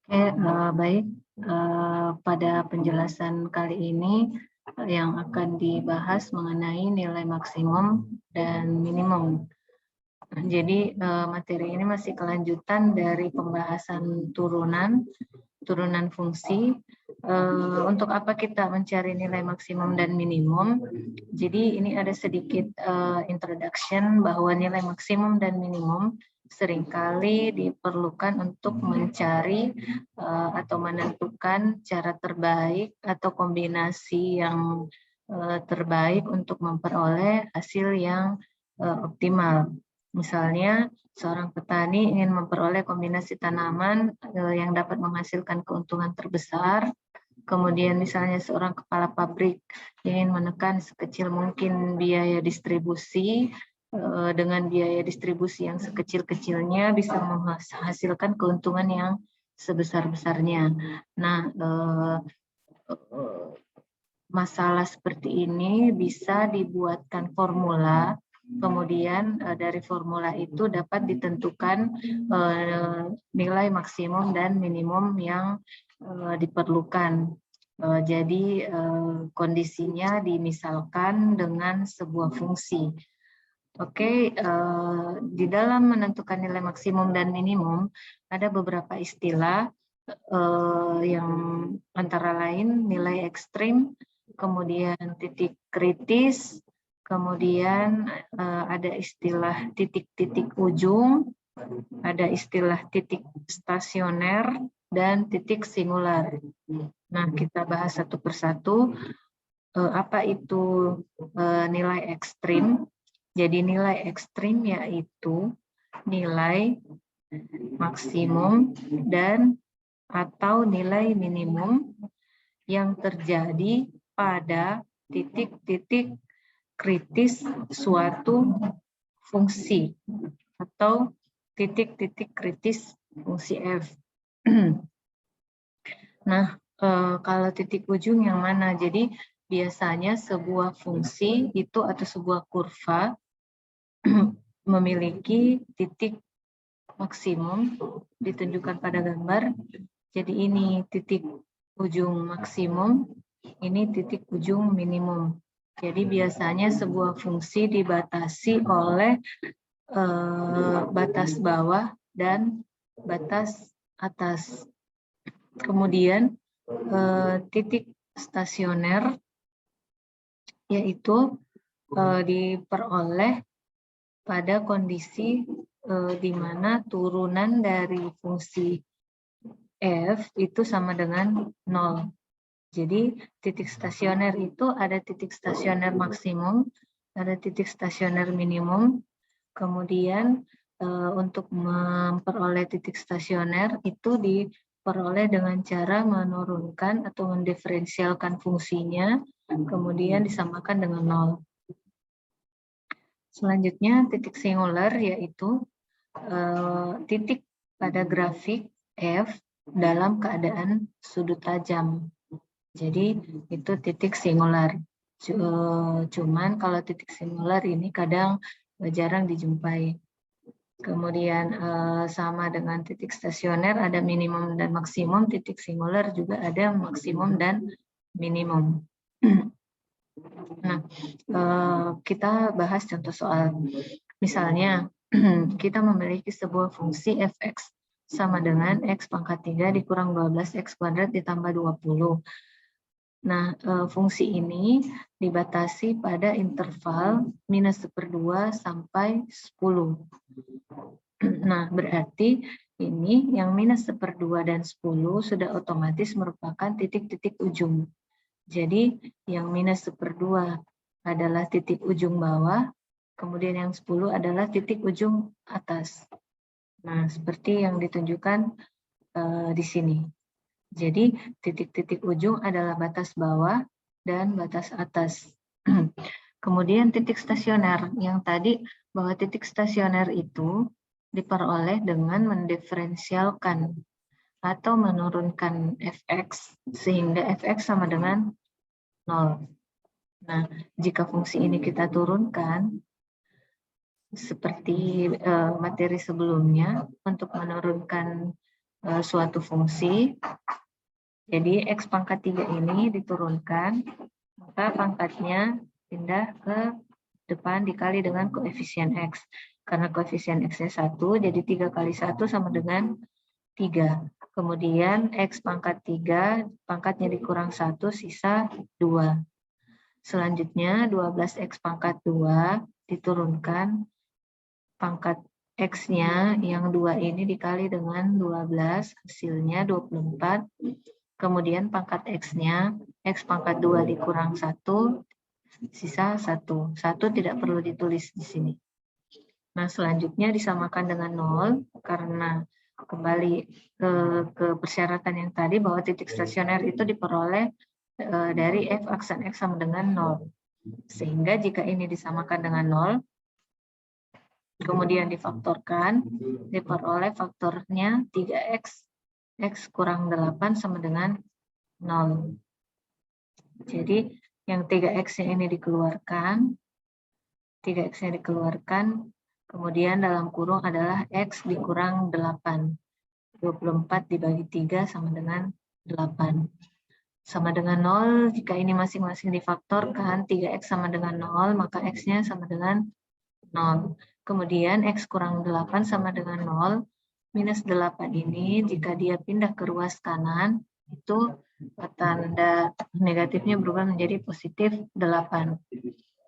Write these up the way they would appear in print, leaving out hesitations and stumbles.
Oke, baik. Pada penjelasan kali ini yang akan dibahas mengenai nilai maksimum dan minimum. Jadi materi ini masih kelanjutan dari pembahasan turunan fungsi. Untuk apa kita mencari nilai maksimum dan minimum? Jadi ini ada sedikit introduction bahwa nilai maksimum dan minimum seringkali diperlukan untuk mencari atau menentukan cara terbaik atau kombinasi yang terbaik untuk memperoleh hasil yang optimal. Misalnya, seorang petani ingin memperoleh kombinasi tanaman yang dapat menghasilkan keuntungan terbesar. Kemudian misalnya seorang kepala pabrik ingin menekan sekecil mungkin biaya distribusi, dengan biaya distribusi yang sekecil-kecilnya bisa menghasilkan keuntungan yang sebesar-besarnya. Nah, masalah seperti ini bisa dibuatkan formula, kemudian dari formula itu dapat ditentukan nilai maksimum dan minimum yang diperlukan. Jadi kondisinya dimisalkan dengan sebuah fungsi. Oke, di dalam menentukan nilai maksimum dan minimum ada beberapa istilah yang antara lain nilai ekstrim, kemudian titik kritis, kemudian ada istilah titik-titik ujung, ada istilah titik stasioner, dan titik singular. Nah, kita bahas satu persatu. Apa itu nilai ekstrim? Jadi nilai ekstrim yaitu nilai maksimum dan atau nilai minimum yang terjadi pada titik-titik kritis suatu fungsi atau titik-titik kritis fungsi f. Nah, kalau titik ujung yang mana? Jadi biasanya sebuah fungsi itu atau sebuah kurva memiliki titik maksimum ditunjukkan pada gambar. Jadi ini titik ujung maksimum, ini titik ujung minimum. Jadi biasanya sebuah fungsi dibatasi oleh batas bawah dan batas atas. Kemudian titik stasioner yaitu diperoleh pada kondisi di mana turunan dari fungsi f itu sama dengan 0. Jadi titik stasioner itu ada titik stasioner maksimum, ada titik stasioner minimum. Kemudian untuk memperoleh titik stasioner itu diperoleh dengan cara menurunkan atau mendiferensialkan fungsinya, kemudian disamakan dengan 0. Selanjutnya titik singular yaitu titik pada grafik F dalam keadaan sudut tajam. Jadi itu titik singular. Cuman kalau titik singular ini kadang jarang dijumpai. Kemudian sama dengan titik stasioner ada minimum dan maksimum, titik singular juga ada maksimum dan minimum. Nah, kita bahas contoh soal. Misalnya, kita memiliki sebuah fungsi fx sama dengan x pangkat 3 dikurang 12x kuadrat ditambah 20. Nah, fungsi ini dibatasi pada interval -1/2 sampai 10. Nah, berarti ini yang -1/2 dan 10 sudah otomatis merupakan titik-titik ujung. Jadi yang -1/2 adalah titik ujung bawah, kemudian yang 10 adalah titik ujung atas. Nah, seperti yang ditunjukkan di sini. Jadi titik-titik ujung adalah batas bawah dan batas atas. Kemudian titik stasioner, yang tadi bahwa titik stasioner itu diperoleh dengan mendiferensialkan atau menurunkan fx sehingga fx sama dengan 0. Nah, jika fungsi ini kita turunkan seperti materi sebelumnya untuk menurunkan suatu fungsi. Jadi X pangkat 3 ini diturunkan, maka pangkatnya pindah ke depan dikali dengan koefisien X. Karena koefisien X-nya 1, jadi 3 kali 1 sama dengan 3. Kemudian X pangkat 3, pangkatnya dikurang 1, sisa 2. Selanjutnya 12X pangkat 2 diturunkan, pangkat X-nya yang 2 ini dikali dengan 12, hasilnya 24. Kemudian pangkat X-nya, X pangkat 2 dikurang 1, sisa 1. 1 tidak perlu ditulis di sini. Nah, selanjutnya disamakan dengan 0, karena kembali ke persyaratan yang tadi bahwa titik stasioner itu diperoleh dari F aksen X sama dengan 0. Sehingga jika ini disamakan dengan 0, kemudian difaktorkan, diperoleh faktornya 3X. X kurang 8 sama dengan 0. Jadi yang 3X-nya ini dikeluarkan, 3X-nya dikeluarkan, kemudian dalam kurung adalah X dikurang 8. 24 dibagi 3 sama dengan 8. Sama dengan 0, jika ini masing-masing difaktorkan, 3X sama dengan 0, maka X-nya sama dengan 0. Kemudian X kurang 8 sama dengan 0, minus 8 ini jika dia pindah ke ruas kanan, itu tanda negatifnya berubah menjadi positif 8.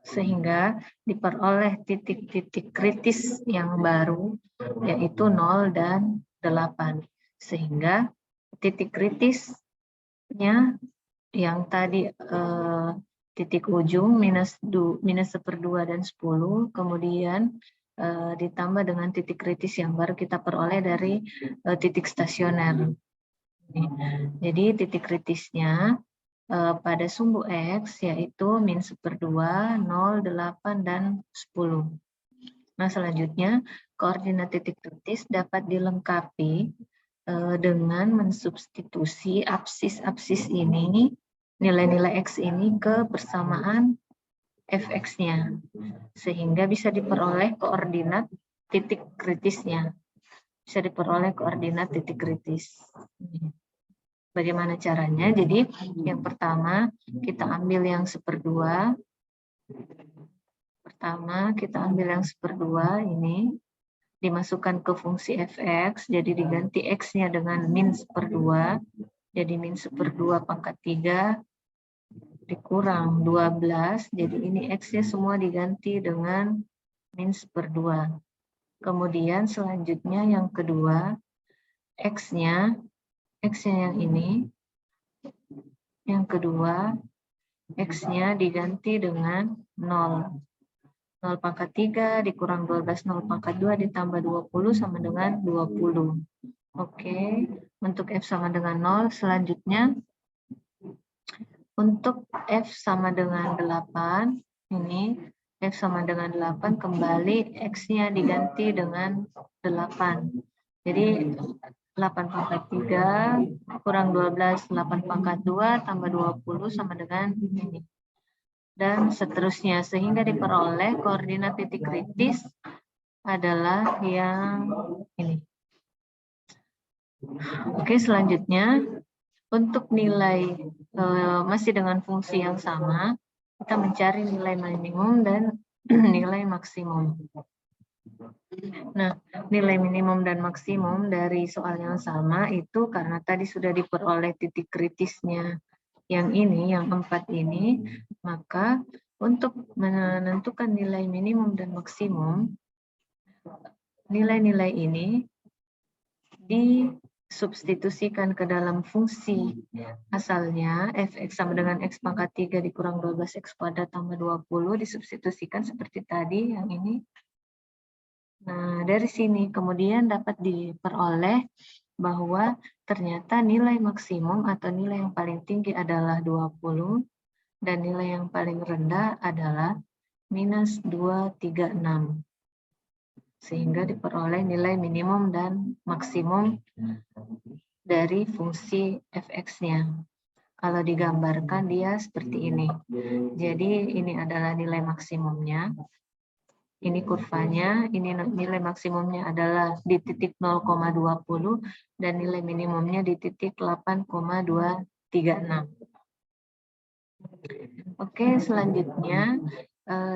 Sehingga diperoleh titik-titik kritis yang baru, yaitu 0 dan 8. Sehingga titik kritisnya yang tadi titik ujung minus 1/2 dan 10, kemudian ditambah dengan titik kritis yang baru kita peroleh dari titik stasioner. Jadi titik kritisnya pada sumbu X yaitu min 1/2, 0, 8, dan 10. Nah, selanjutnya koordinat titik kritis dapat dilengkapi dengan mensubstitusi absis-absis ini, nilai-nilai X ini ke persamaan Fx-nya, sehingga bisa diperoleh koordinat titik kritisnya. Bisa diperoleh koordinat titik kritis. Bagaimana caranya? Jadi yang pertama kita ambil yang 1/2. Pertama kita ambil yang 1/2 ini, dimasukkan ke fungsi fx, jadi diganti x-nya dengan min 1/2, jadi min 1/2 pangkat 3 dikurang 12, jadi ini x-nya semua diganti dengan min 1/2. Kemudian selanjutnya yang kedua, x-nya yang ini, yang kedua x-nya diganti dengan 0. 0 pangkat 3 dikurang 12, 0 pangkat 2 ditambah 20 sama dengan 20. Oke, untuk F sama dengan 0, selanjutnya untuk F sama dengan 8, ini F sama dengan 8, kembali X-nya diganti dengan 8. Jadi 8 pangkat 3 kurang 12, 8 pangkat 2 tambah 20 sama dengan ini. Dan seterusnya, sehingga diperoleh koordinat titik kritis adalah yang ini. Oke, selanjutnya untuk nilai masih dengan fungsi yang sama, kita mencari nilai minimum dan nilai maksimum. Nah, nilai minimum dan maksimum dari soal yang sama itu karena tadi sudah diperoleh titik kritisnya yang ini, yang 4 ini, maka untuk menentukan nilai minimum dan maksimum, nilai-nilai ini disubstitusikan ke dalam fungsi asalnya, fx sama dengan x pangkat 3 dikurang 12x kuadrat tambah 20, disubstitusikan seperti tadi yang ini. Nah, dari sini kemudian dapat diperoleh bahwa ternyata nilai maksimum atau nilai yang paling tinggi adalah 20 dan nilai yang paling rendah adalah minus 236. Sehingga diperoleh nilai minimum dan maksimum dari fungsi fx-nya. Kalau digambarkan dia seperti ini. Jadi ini adalah nilai maksimumnya. Ini kurvanya, ini nilai maksimumnya adalah di titik 0,20 dan nilai minimumnya di titik 8,236. Oke, selanjutnya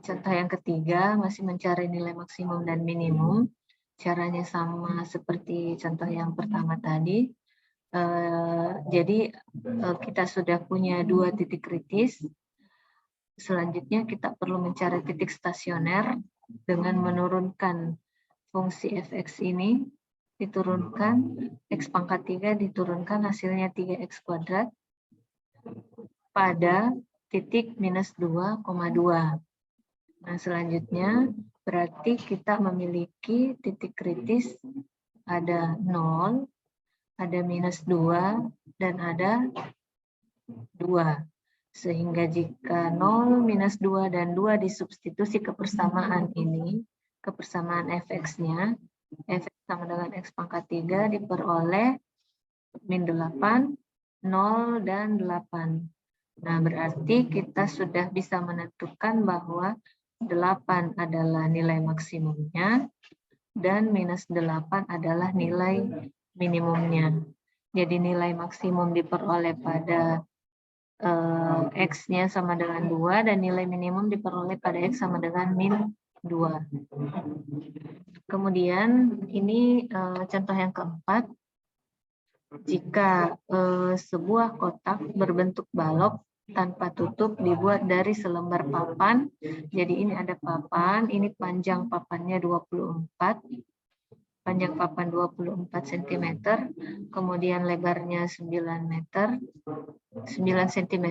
contoh yang ketiga masih mencari nilai maksimum dan minimum. Caranya sama seperti contoh yang pertama tadi. Jadi kita sudah punya 2 titik kritis. Selanjutnya kita perlu mencari titik stasioner dengan menurunkan fungsi fx ini, diturunkan, x pangkat 3 diturunkan hasilnya 3x kuadrat pada titik minus 2,2. Nah, selanjutnya berarti kita memiliki titik kritis ada 0, ada minus 2, dan ada 2. Sehingga jika 0, minus 2, dan 2 disubstitusi ke persamaan ini, ke persamaan fx-nya, fx sama dengan x pangkat 3 diperoleh min 8, 0, dan 8. Nah, berarti kita sudah bisa menentukan bahwa 8 adalah nilai maksimumnya dan minus 8 adalah nilai minimumnya. Jadi nilai maksimum diperoleh pada X-nya sama dengan 2 dan nilai minimum diperoleh pada X sama dengan min 2. Kemudian ini contoh yang keempat. Jika sebuah kotak berbentuk balok tanpa tutup dibuat dari selembar papan. Jadi ini ada papan, ini panjang papannya 24. Panjang papan 24 cm, kemudian lebarnya 9 cm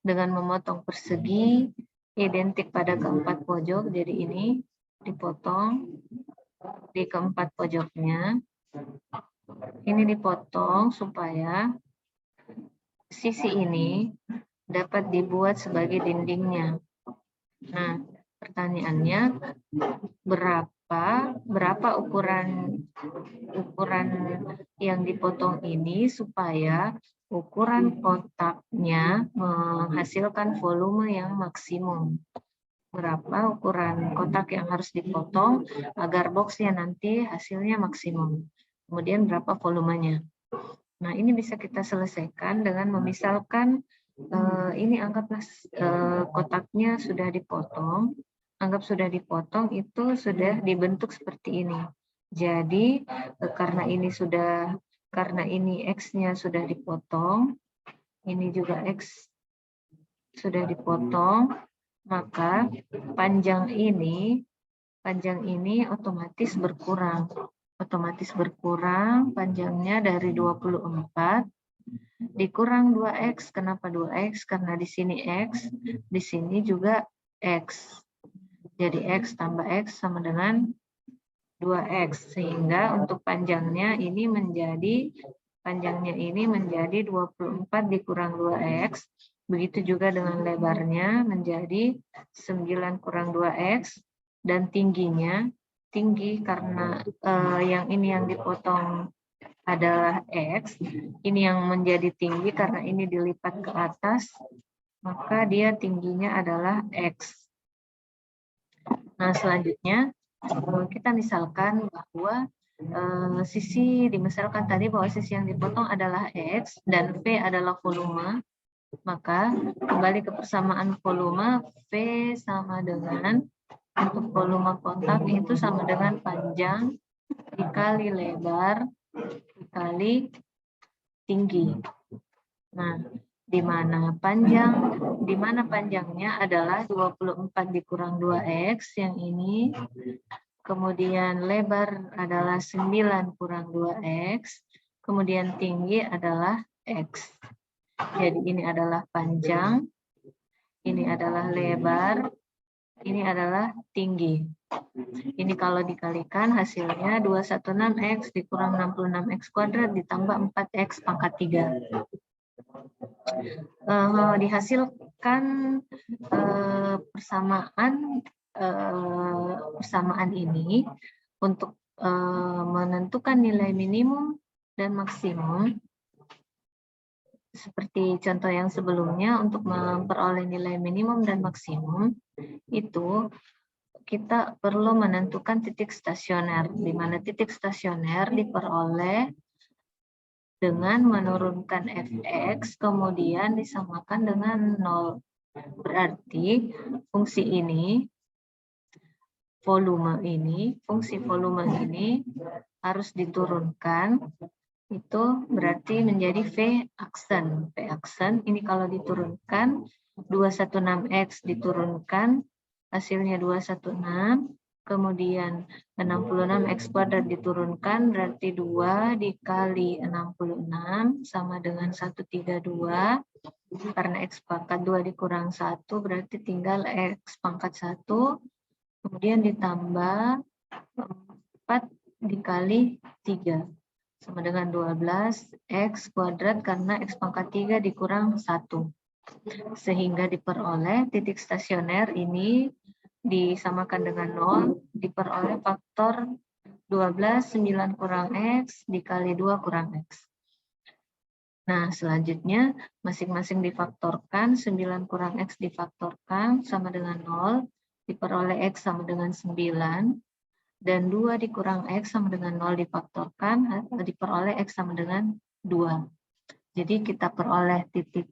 dengan memotong persegi identik pada keempat pojok. Jadi ini dipotong di keempat pojoknya. Ini dipotong supaya sisi ini dapat dibuat sebagai dindingnya. Nah, pertanyaannya berapa ukuran yang dipotong ini supaya ukuran kotaknya menghasilkan volume yang maksimum. Berapa ukuran kotak yang harus dipotong agar boxnya nanti hasilnya maksimum. Kemudian berapa volumenya. Nah, ini bisa kita selesaikan dengan memisalkan ini anggaplah kotaknya sudah dipotong. Anggap sudah dipotong, itu sudah dibentuk seperti ini. Jadi karena ini X-nya sudah dipotong, ini juga X sudah dipotong, maka panjang ini otomatis berkurang. Otomatis berkurang panjangnya dari 24 dikurang 2X. Kenapa 2X? Karena di sini X, di sini juga X. Jadi X tambah X sama dengan 2X. Sehingga untuk panjangnya ini menjadi 24 dikurang 2X. Begitu juga dengan lebarnya menjadi 9 kurang 2X. Dan tinggi karena yang ini yang dipotong adalah X. Ini yang menjadi tinggi karena ini dilipat ke atas. Maka dia tingginya adalah X. Nah, selanjutnya kita misalkan bahwa dimisalkan tadi bahwa sisi yang dipotong adalah X dan V adalah volume, maka kembali ke persamaan volume, V sama dengan untuk volume kotak itu sama dengan panjang dikali lebar dikali tinggi. Nah, di mana panjangnya adalah 24 dikurang 2X yang ini. Kemudian lebar adalah 9 kurang 2X. Kemudian tinggi adalah X. Jadi ini adalah panjang, ini adalah lebar, ini adalah tinggi. Ini kalau dikalikan hasilnya 216X dikurang 66X kuadrat ditambah 4X pangkat 3. Dihasilkan persamaan ini untuk menentukan nilai minimum dan maksimum. Seperti contoh yang sebelumnya, untuk memperoleh nilai minimum dan maksimum itu kita perlu menentukan titik stasioner, di mana titik stasioner diperoleh dengan menurunkan fx, kemudian disamakan dengan 0. Berarti fungsi ini, fungsi volume ini harus diturunkan, itu berarti menjadi V aksen. V aksen ini kalau diturunkan, 216X diturunkan, hasilnya 216, kemudian 66X kuadrat diturunkan, berarti 2 dikali 66 sama dengan 132, karena X pangkat 2 dikurang 1, berarti tinggal X pangkat 1, kemudian ditambah 4 dikali 3. Sama dengan 12 X kuadrat karena X pangkat 3 dikurang 1. Sehingga diperoleh titik stasioner ini disamakan dengan 0, diperoleh faktor 12, 9 kurang X dikali 2 kurang X. Nah, selanjutnya masing-masing difaktorkan, 9 kurang X difaktorkan sama dengan 0, diperoleh X sama dengan 9, dan 2 dikurang X sama dengan 0 difaktorkan, diperoleh X sama dengan 2. Jadi kita peroleh titik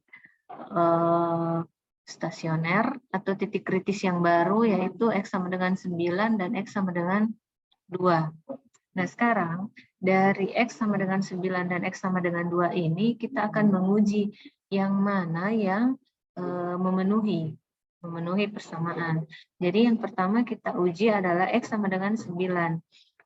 stasioner atau titik kritis yang baru, yaitu X sama dengan 9 dan X sama dengan 2. Nah, sekarang dari X sama dengan 9 dan X sama dengan 2 ini, kita akan menguji yang mana yang memenuhi persamaan. Jadi yang pertama kita uji adalah X sama dengan 9.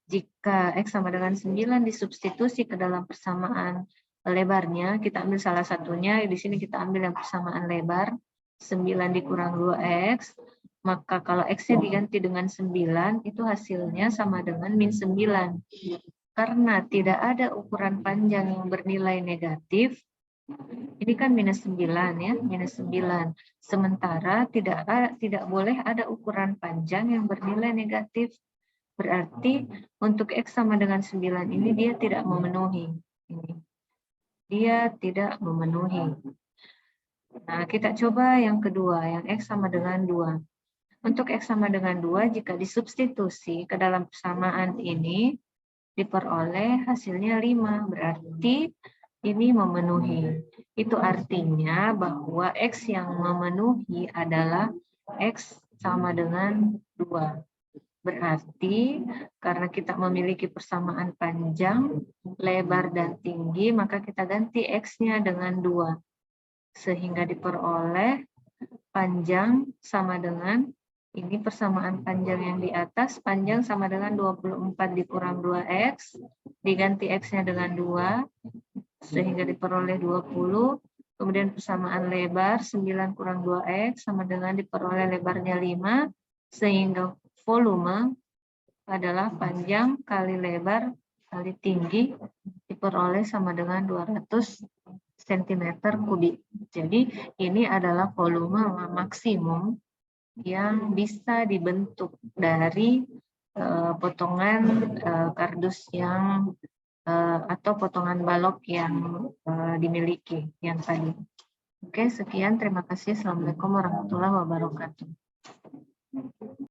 Jika X sama dengan 9 disubstitusi ke dalam persamaan lebarnya, kita ambil salah satunya, di sini kita ambil yang persamaan lebar, 9 dikurang 2X, maka kalau X-nya diganti dengan 9, itu hasilnya sama dengan min 9. Karena tidak ada ukuran panjang yang bernilai negatif, ini kan minus 9 ya, minus 9. Sementara tidak boleh ada ukuran panjang yang bernilai negatif. Berarti untuk X sama dengan 9 ini dia tidak memenuhi. Dia tidak memenuhi. Nah, kita coba yang kedua, yang X sama dengan 2. Untuk X sama dengan 2, jika disubstitusi ke dalam persamaan ini, diperoleh hasilnya 5. Berarti ini memenuhi. Itu artinya bahwa X yang memenuhi adalah X sama dengan 2. Berarti karena kita memiliki persamaan panjang, lebar, dan tinggi, maka kita ganti X-nya dengan 2. Sehingga diperoleh panjang sama dengan, ini persamaan panjang yang di atas, panjang sama dengan 24 dikurang 2X, diganti X-nya dengan 2, sehingga diperoleh 20, kemudian persamaan lebar 9 kurang 2X sama dengan diperoleh lebarnya 5, sehingga volume adalah panjang kali lebar kali tinggi diperoleh sama dengan 200 cm kubik. Jadi ini adalah volume maksimum yang bisa dibentuk dari potongan kardus yang atau potongan balok yang dimiliki yang tadi. Oke, sekian. Terima kasih. Assalamualaikum warahmatullahi wabarakatuh.